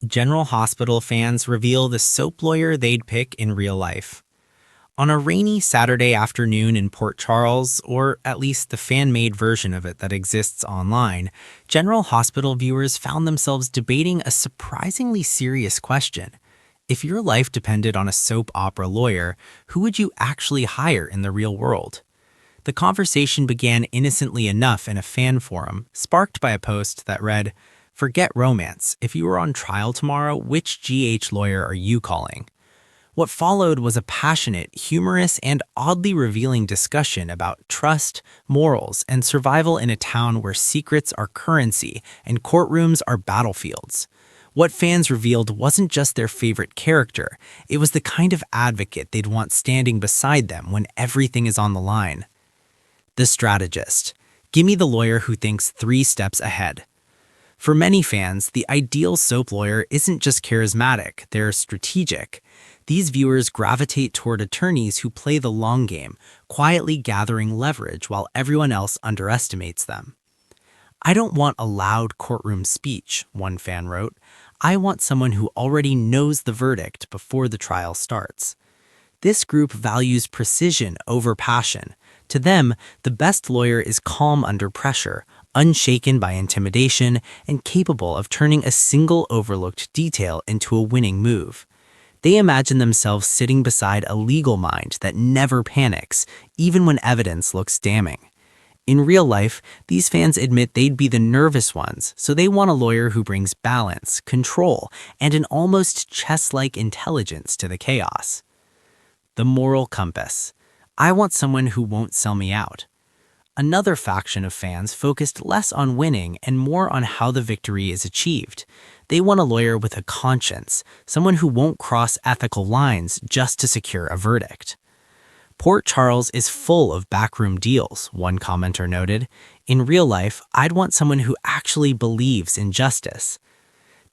General Hospital fans reveal the soap lawyer they'd pick in real life. On a rainy Saturday afternoon in Port Charles, or at least the fan-made version of it that exists online, General Hospital viewers found themselves debating a surprisingly serious question. If your life depended on a soap opera lawyer, who would you actually hire in the real world? The conversation began innocently enough in a fan forum, sparked by a post that read, "Forget romance. If you were on trial tomorrow, which GH lawyer are you calling?" What followed was a passionate, humorous, and oddly revealing discussion about trust, morals, and survival in a town where secrets are currency and courtrooms are battlefields. What fans revealed wasn't just their favorite character, it was the kind of advocate they'd want standing beside them when everything is on the line. The strategist. Gimme the lawyer who thinks 3 steps ahead. For many fans, the ideal soap lawyer isn't just charismatic, they're strategic. These viewers gravitate toward attorneys who play the long game, quietly gathering leverage while everyone else underestimates them. "I don't want a loud courtroom speech," one fan wrote. "I want someone who already knows the verdict before the trial starts." This group values precision over passion. To them, the best lawyer is calm under pressure, unshaken by intimidation, and capable of turning a single overlooked detail into a winning move. They imagine themselves sitting beside a legal mind that never panics, even when evidence looks damning. In real life, these fans admit they'd be the nervous ones, so they want a lawyer who brings balance, control, and an almost chess-like intelligence to the chaos. The moral compass. I want someone who won't sell me out. Another faction of fans focused less on winning and more on how the victory is achieved. They want a lawyer with a conscience, someone who won't cross ethical lines just to secure a verdict. Port Charles is full of backroom deals, one commenter noted. In real life, I'd want someone who actually believes in justice.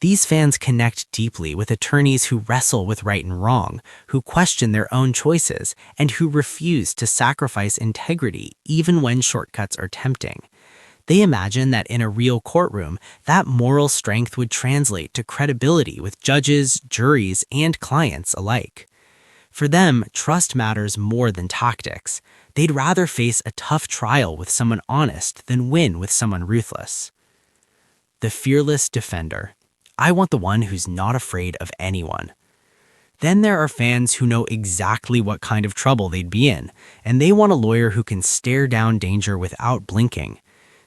These fans connect deeply with attorneys who wrestle with right and wrong, who question their own choices, and who refuse to sacrifice integrity even when shortcuts are tempting. They imagine that in a real courtroom, that moral strength would translate to credibility with judges, juries, and clients alike. For them, trust matters more than tactics. They'd rather face a tough trial with someone honest than win with someone ruthless. The fearless defender. I want the one who's not afraid of anyone. Then there are fans who know exactly what kind of trouble they'd be in, and they want a lawyer who can stare down danger without blinking.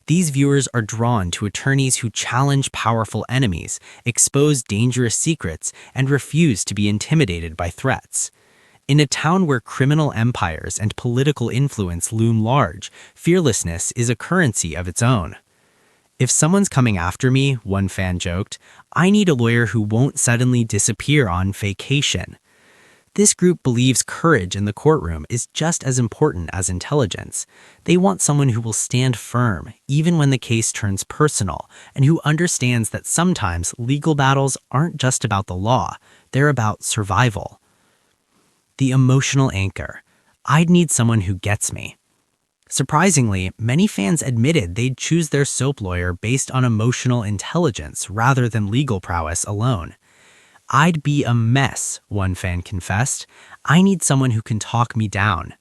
These viewers are drawn to attorneys who challenge powerful enemies, expose dangerous secrets, and refuse to be intimidated by threats. In a town where criminal empires and political influence loom large, fearlessness is a currency of its own. "If someone's coming after me," one fan joked, "I need a lawyer who won't suddenly disappear on vacation." This group believes courage in the courtroom is just as important as intelligence. They want someone who will stand firm, even when the case turns personal, and who understands that sometimes legal battles aren't just about the law, they're about survival. The emotional anchor. I'd need someone who gets me. Surprisingly, many fans admitted they'd choose their soap lawyer based on emotional intelligence rather than legal prowess alone. "I'd be a mess," one fan confessed. "I need someone who can talk me down."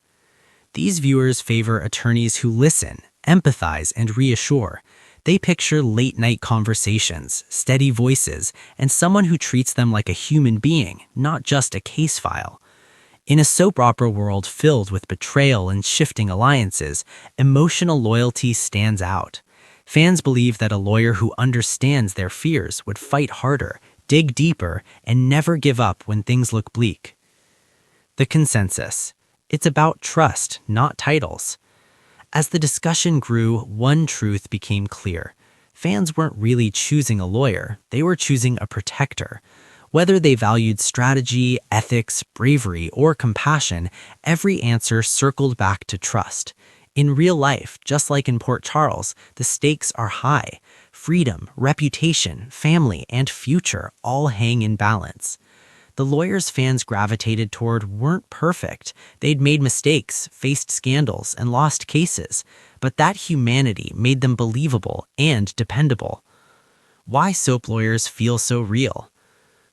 These viewers favor attorneys who listen, empathize, and reassure. They picture late-night conversations, steady voices, and someone who treats them like a human being, not just a case file. In a soap opera world filled with betrayal and shifting alliances, emotional loyalty stands out. Fans believe that a lawyer who understands their fears would fight harder, dig deeper, and never give up when things look bleak. The consensus. It's about trust, not titles. As the discussion grew, one truth became clear. Fans weren't really choosing a lawyer, they were choosing a protector. Whether they valued strategy, ethics, bravery, or compassion, every answer circled back to trust. In real life, just like in Port Charles, the stakes are high. Freedom, reputation, family, and future all hang in balance. The lawyers fans gravitated toward weren't perfect. They'd made mistakes, faced scandals, and lost cases. But that humanity made them believable and dependable. Why soap lawyers feel so real?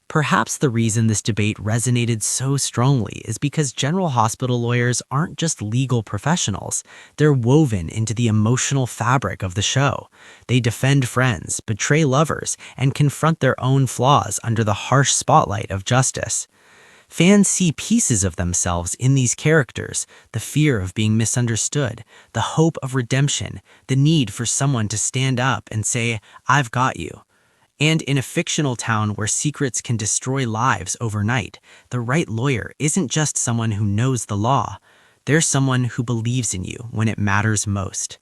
Perhaps the reason this debate resonated so strongly is because General Hospital lawyers aren't just legal professionals, they're woven into the emotional fabric of the show. They defend friends, betray lovers, and confront their own flaws under the harsh spotlight of justice. Fans see pieces of themselves in these characters: the fear of being misunderstood, the hope of redemption, the need for someone to stand up and say, "I've got you." And in a fictional town where secrets can destroy lives overnight, the right lawyer isn't just someone who knows the law. They're someone who believes in you when it matters most.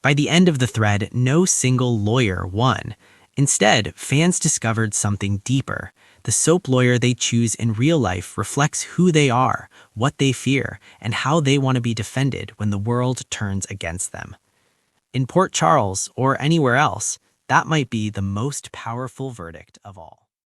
By the end of the thread, no single lawyer won. Instead, fans discovered something deeper. The soap lawyer they choose in real life reflects who they are, what they fear, and how they want to be defended when the world turns against them. In Port Charles, or anywhere else, that might be the most powerful verdict of all.